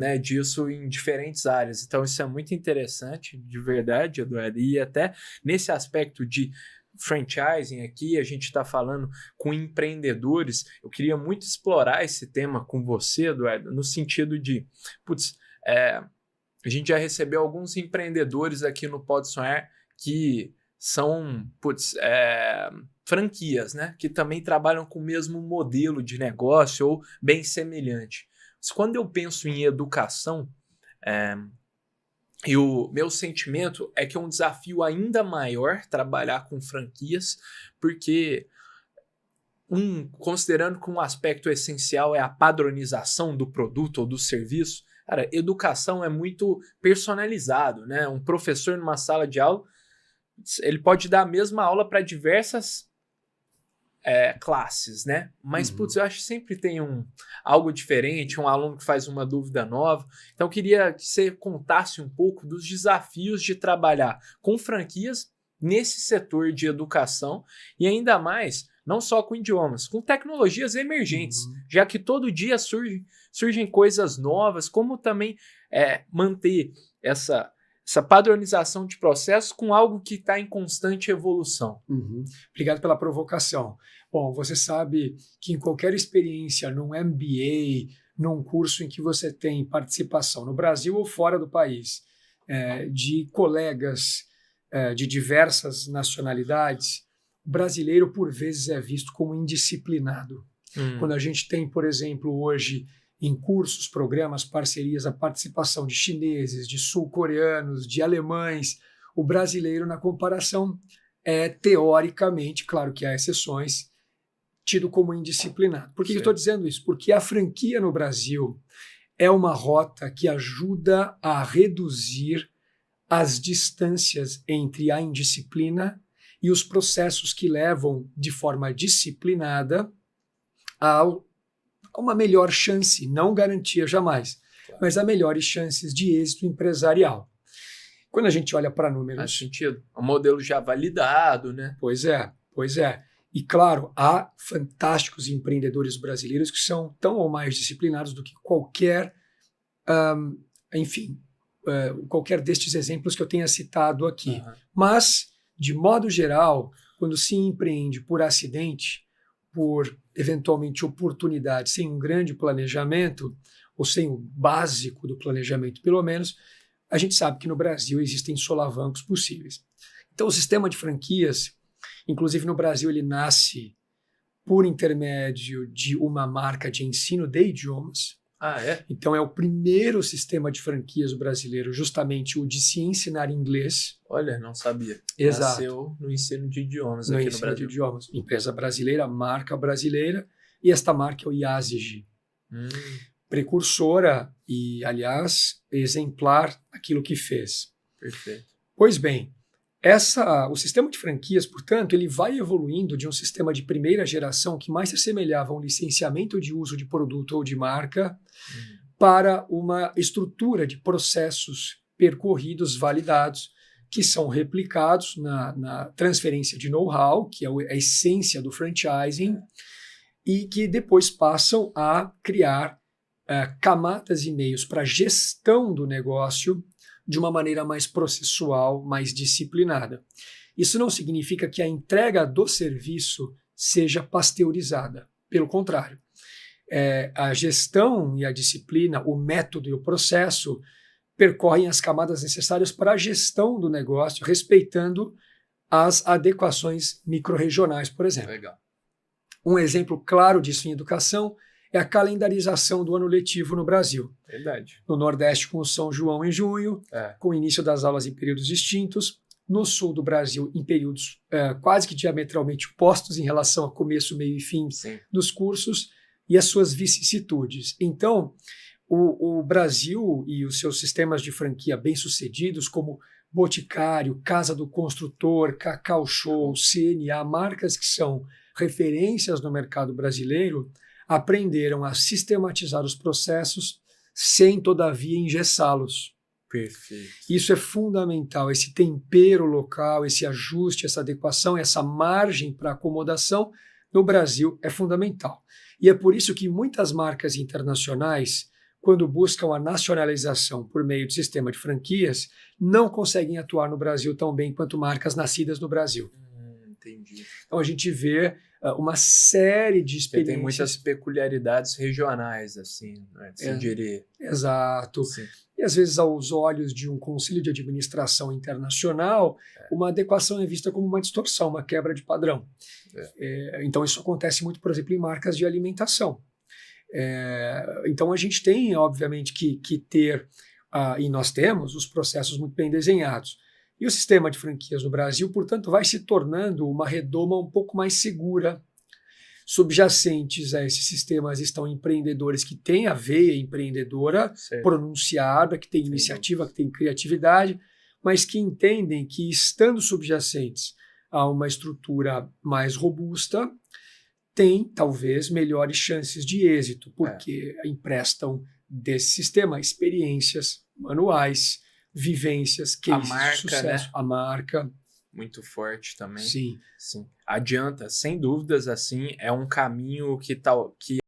né, disso em diferentes áreas. Então isso é muito interessante, de verdade, Eduardo, e até nesse aspecto de franchising aqui, a gente está falando com empreendedores. Eu queria muito explorar esse tema com você, Eduardo, no sentido de, putz, a gente já recebeu alguns empreendedores aqui no Pode Sonhar que são, franquias, né? Que também trabalham com o mesmo modelo de negócio ou bem semelhante. Mas quando eu penso em educação, e o meu sentimento é que é um desafio ainda maior trabalhar com franquias, porque considerando que um aspecto essencial é a padronização do produto ou do serviço, cara, educação é muito personalizado, né? Um professor numa sala de aula, ele pode dar a mesma aula para diversas classes, né? Mas, eu acho que sempre tem algo diferente, um aluno que faz uma dúvida nova. Então, eu queria que você contasse um pouco dos desafios de trabalhar com franquias nesse setor de educação e ainda mais, não só com idiomas, com tecnologias emergentes, já que todo dia surgem coisas novas, como também manter essa padronização de processos com algo que está em constante evolução. Obrigado pela provocação. Bom, você sabe que em qualquer experiência, num MBA, num curso em que você tem participação no Brasil ou fora do país, de colegas de diversas nacionalidades, o brasileiro, por vezes, é visto como indisciplinado. Quando a gente tem, por exemplo, hoje, em cursos, programas, parcerias, a participação de chineses, de sul-coreanos, de alemães, o brasileiro, na comparação, é teoricamente, claro que há exceções, tido como indisciplinado. Por que eu estou dizendo isso? Porque a franquia no Brasil é uma rota que ajuda a reduzir as distâncias entre a indisciplina e os processos que levam de forma disciplinada a uma melhor chance, não garantia jamais, mas a melhores chances de êxito empresarial. Quando a gente olha para números... Faz sentido. É um modelo já validado, né? Pois é. E, claro, há fantásticos empreendedores brasileiros que são tão ou mais disciplinados do que qualquer, qualquer destes exemplos que eu tenha citado aqui. Mas, de modo geral, quando se empreende por acidente, por, eventualmente, oportunidade, sem um grande planejamento, ou sem o básico do planejamento, pelo menos, a gente sabe que no Brasil existem solavancos possíveis. Então, o sistema de franquias, inclusive no Brasil, ele nasce por intermédio de uma marca de ensino de idiomas. Então, é o primeiro sistema de franquias brasileiro, justamente o de se ensinar inglês. Olha, não sabia. Exato. Nasceu no ensino de idiomas aqui no Brasil. De idiomas. Empresa brasileira, marca brasileira, e esta marca é o IASG. Precursora e, aliás, exemplar aquilo que fez. Perfeito. Pois bem, o sistema de franquias, portanto, ele vai evoluindo de um sistema de primeira geração que mais se assemelhava a um licenciamento de uso de produto ou de marca para uma estrutura de processos percorridos, validados, que são replicados na transferência de know-how, que é a essência do franchising, e que depois passam a criar camadas e meios para a gestão do negócio de uma maneira mais processual, mais disciplinada. Isso não significa que a entrega do serviço seja pasteurizada. Pelo contrário, a gestão e a disciplina, o método e o processo percorrem as camadas necessárias para a gestão do negócio, respeitando as adequações microrregionais, por exemplo. Legal. Um exemplo claro disso em educação é a calendarização do ano letivo no Brasil. Verdade. No Nordeste, com o São João em junho, com o início das aulas em períodos distintos. No Sul do Brasil, em períodos quase que diametralmente opostos em relação a começo, meio e fim dos cursos e as suas vicissitudes. Então, o Brasil e os seus sistemas de franquia bem-sucedidos, como Boticário, Casa do Construtor, Cacau Show, CNA, marcas que são referências no mercado brasileiro, aprenderam a sistematizar os processos sem, todavia, engessá-los. Perfeito. Isso é fundamental, esse tempero local, esse ajuste, essa adequação, essa margem para acomodação no Brasil é fundamental. E é por isso que muitas marcas internacionais, quando buscam a nacionalização por meio de sistema de franquias, não conseguem atuar no Brasil tão bem quanto marcas nascidas no Brasil. Entendi. Então a gente vê uma série de Porque experiências. tem muitas peculiaridades regionais, assim, né? Se diria. Exato. Sim. E às vezes, aos olhos de um conselho de administração internacional, uma adequação é vista como uma distorção, uma quebra de padrão. Então isso acontece muito, por exemplo, em marcas de alimentação. Então a gente tem, obviamente, que ter, e nós temos, os processos muito bem desenhados. E o sistema de franquias no Brasil, portanto, vai se tornando uma redoma um pouco mais segura. Subjacentes a esses sistemas estão empreendedores que têm a veia empreendedora pronunciada, que têm iniciativa, que têm criatividade, mas que entendem que, estando subjacentes a uma estrutura mais robusta, tem talvez melhores chances de êxito, porque emprestam desse sistema experiências manuais, vivências, cases de sucesso, né? a marca. Muito forte também. Sim. Adianta, sem dúvidas, assim, é um caminho que